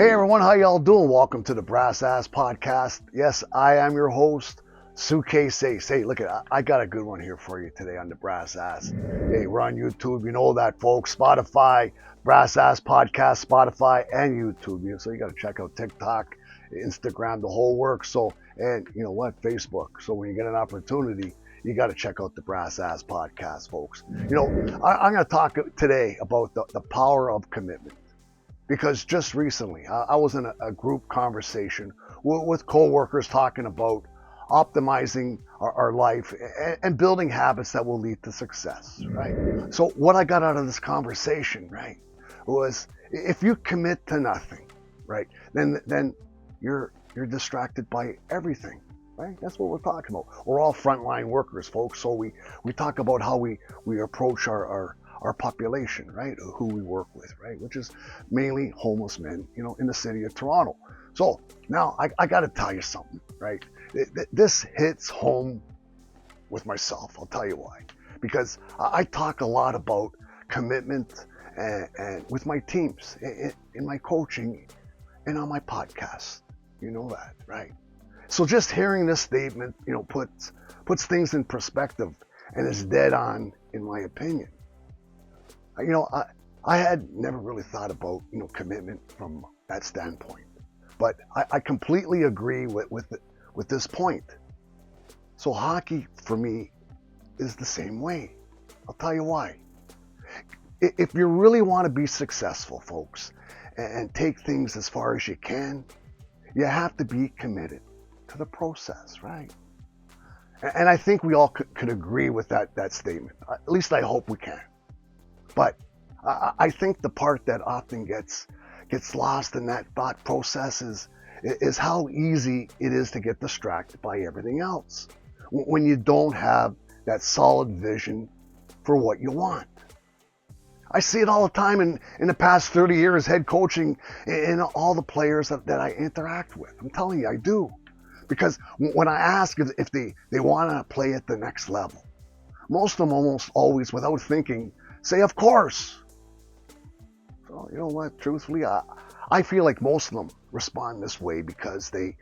Hey everyone, how y'all doing? Welcome to the Brass Ass Podcast. Yes, I am your host, Suitcase. Hey, look, I got a good one here for you today on the Brass Ass. Hey, we're on YouTube, you know that, folks. Spotify, Brass Ass Podcast, Spotify, and YouTube. So you got to check out TikTok, Instagram, the whole work. So, and you know what, Facebook. So when you get an opportunity, you got to check out the Brass Ass Podcast, folks. You know, I'm going to talk today about the power of commitment. Because just recently, I was in a group conversation with coworkers talking about optimizing our life and building habits that will lead to success, right? So what I got out of this conversation, right, was if you commit to nothing, right, then you're distracted by everything, right? That's what we're talking about. We're all frontline workers, folks. So we talk about how we approach our population, right? Who we work with, right? Which is mainly homeless men, you know, in the city of Toronto. So now I got to tell you something, right? This hits home with myself. I'll tell you why. Because I talk a lot about commitment and with my teams, in my coaching, and on my podcast. You know that, right? So just hearing this statement, you know, puts things in perspective and is dead on, in my opinion. You know, I had never really thought about, you know, commitment from that standpoint, but I completely agree with this point. So hockey for me is the same way. I'll tell you why. If you really want to be successful, folks, and take things as far as you can, you have to be committed to the process, right? And I think we all could agree with that statement. At least I hope we can. But I think the part that often gets lost in that thought process is how easy it is to get distracted by everything else when you don't have that solid vision for what you want. I see it all the time in the past 30 years head coaching in all the players that I interact with. I'm telling you, I do. Because when I ask if they want to play at the next level, most of them almost always, without thinking, say, of course. So, you know what, truthfully, I feel like most of them respond this way because they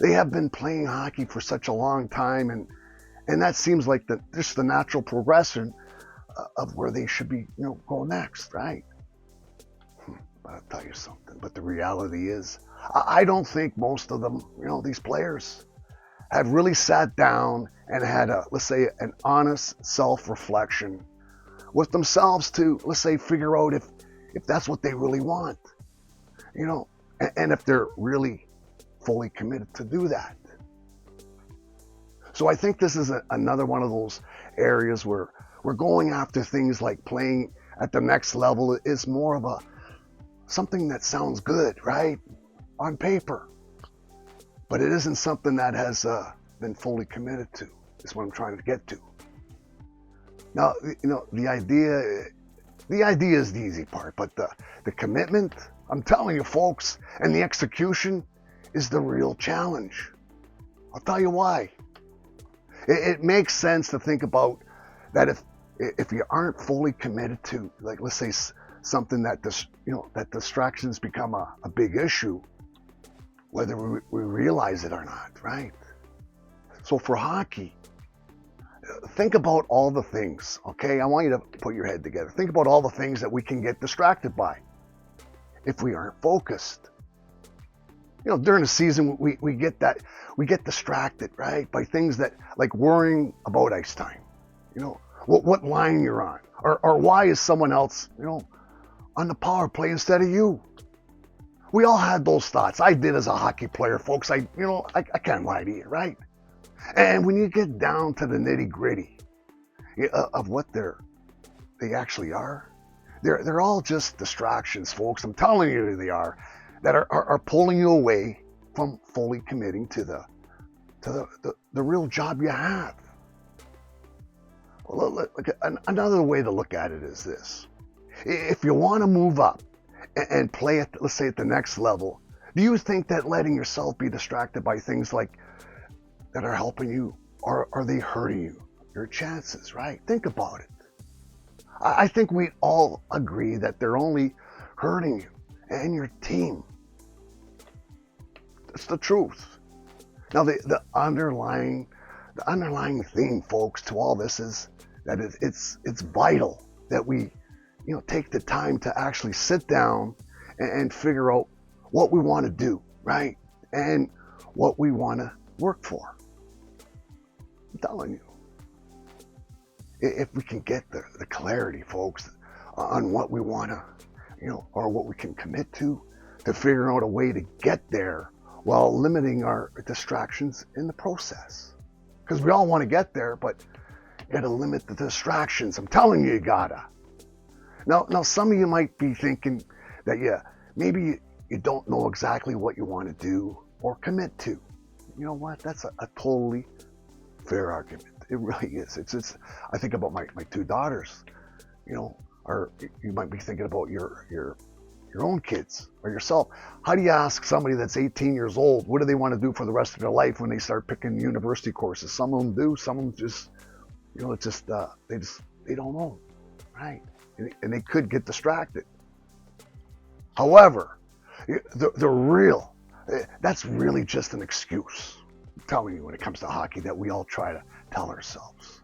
have been playing hockey for such a long time, and that seems like just the natural progression of where they should be, you know, go next, right? But I'll tell you something, but the reality is, I don't think most of them, you know, these players have really sat down and had let's say, an honest self-reflection with themselves to, let's say, figure out if that's what they really want, you know, and if they're really fully committed to do that. So I think this is another one of those areas where we're going after things like playing at the next level is more of something that sounds good, right, on paper, but it isn't something that has been fully committed to, is what I'm trying to get to. Now, you know, the idea is the easy part, but the commitment, I'm telling you, folks, and the execution is the real challenge. I'll tell you why. It makes sense to think about that if you aren't fully committed to, like, let's say, something that that distractions become a big issue, whether we realize it or not, right? So for hockey, think about all the things, okay? I want you to put your head together. Think about all the things that we can get distracted by if we aren't focused. You know, during the season, we get distracted, right, by things that, like worrying about ice time. You know, what line you're on, or why is someone else, you know, on the power play instead of you. We all had those thoughts. I did as a hockey player, folks. I can't lie to you, right? And when you get down to the nitty gritty of what they actually are, they're all just distractions, folks. I'm telling you, they are, that are pulling you away from fully committing to the real job you have. Well, look, another way to look at it is this: if you want to move up and play at, let's say, at the next level, do you think that letting yourself be distracted by things like that are helping you, or are they hurting you? Your chances, right? Think about it. I think we all agree that they're only hurting you and your team. It's the truth. Now, the underlying theme, folks, to all this is that it's vital that we, take the time to actually sit down and figure out what we want to do, right? And what we want to work for. I'm telling you, if we can get the clarity, folks, on what we want to, or what we can commit to figure out a way to get there while limiting our distractions in the process. Because we all want to get there, but you got to limit the distractions. I'm telling you, you gotta. Now, some of you might be thinking that, maybe you don't know exactly what you want to do or commit to. You know what? That's a totally fair argument. It really is. It's. I think about my two daughters. Or you might be thinking about your own kids or yourself. How do you ask somebody that's 18 years old, what do they want to do for the rest of their life when they start picking university courses? Some of them do, some of them just, they don't know, right? And they could get distracted. However, that's really just an excuse. I'm telling you, when it comes to hockey, that we all try to tell ourselves.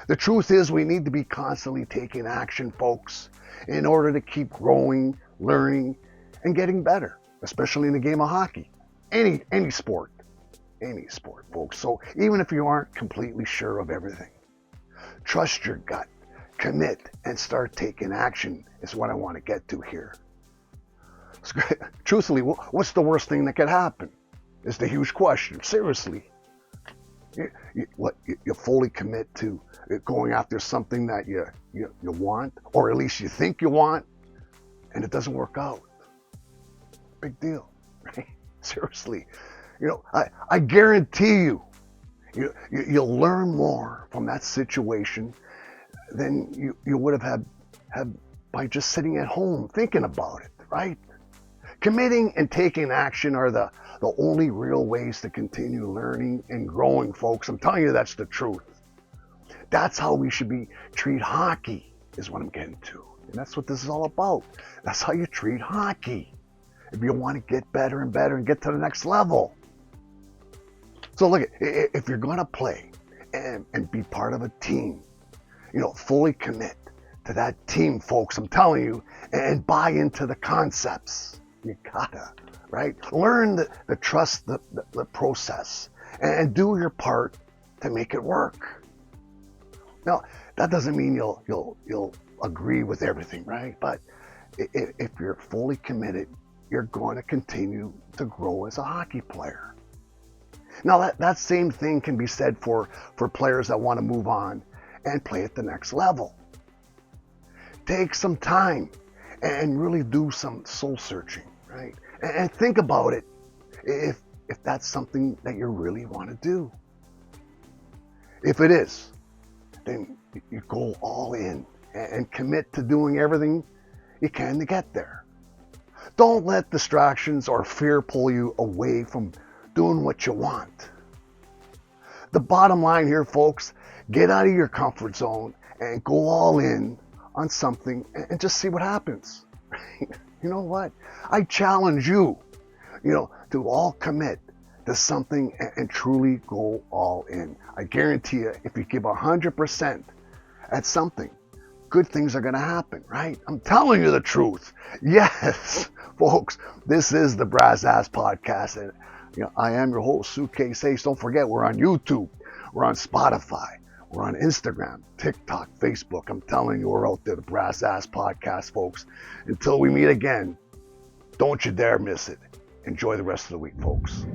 The truth is, we need to be constantly taking action, folks, in order to keep growing, learning, and getting better, especially in the game of hockey. Any sport, folks. So even if you aren't completely sure of everything, trust your gut, commit, and start taking action is what I want to get to here. Truthfully, what's the worst thing that could happen? Is the huge question. Seriously. You fully commit to going after something that you want, or at least you think you want, and it doesn't work out. Big deal, right? Seriously. I guarantee you'll learn more from that situation than you would have had by just sitting at home thinking about it, right? Committing and taking action are the only real ways to continue learning and growing, folks. I'm telling you, that's the truth. That's how we should treat hockey, is what I'm getting to. And that's what this is all about. That's how you treat hockey if you want to get better and better and get to the next level. So look, if you're going to play and be part of a team, fully commit to that team, folks, I'm telling you, and buy into the concepts. You gotta, right? Learn the trust the process and do your part to make it work. Now, that doesn't mean you'll agree with everything, right? But if you're fully committed, you're going to continue to grow as a hockey player. Now, that same thing can be said for players that want to move on and play at the next level. Take some time and really do some soul searching, right? And think about it if that's something that you really want to do. If it is, then you go all in and commit to doing everything you can to get there. Don't let distractions or fear pull you away from doing what you want. The bottom line here, folks, get out of your comfort zone and go all in on something and just see what happens. You know what? I challenge you, to all commit to something and truly go all in. I guarantee you, if you give 100% at something, good things are going to happen, right? I'm telling you the truth. Yes, folks, this is the Brass Ass Podcast, and I am your host, Suitcase Ace. Don't forget, we're on YouTube, we're on Spotify, we're on Instagram, TikTok, Facebook. I'm telling you, we're out there, the Brass Ass Podcast, folks. Until we meet again, don't you dare miss it. Enjoy the rest of the week, folks.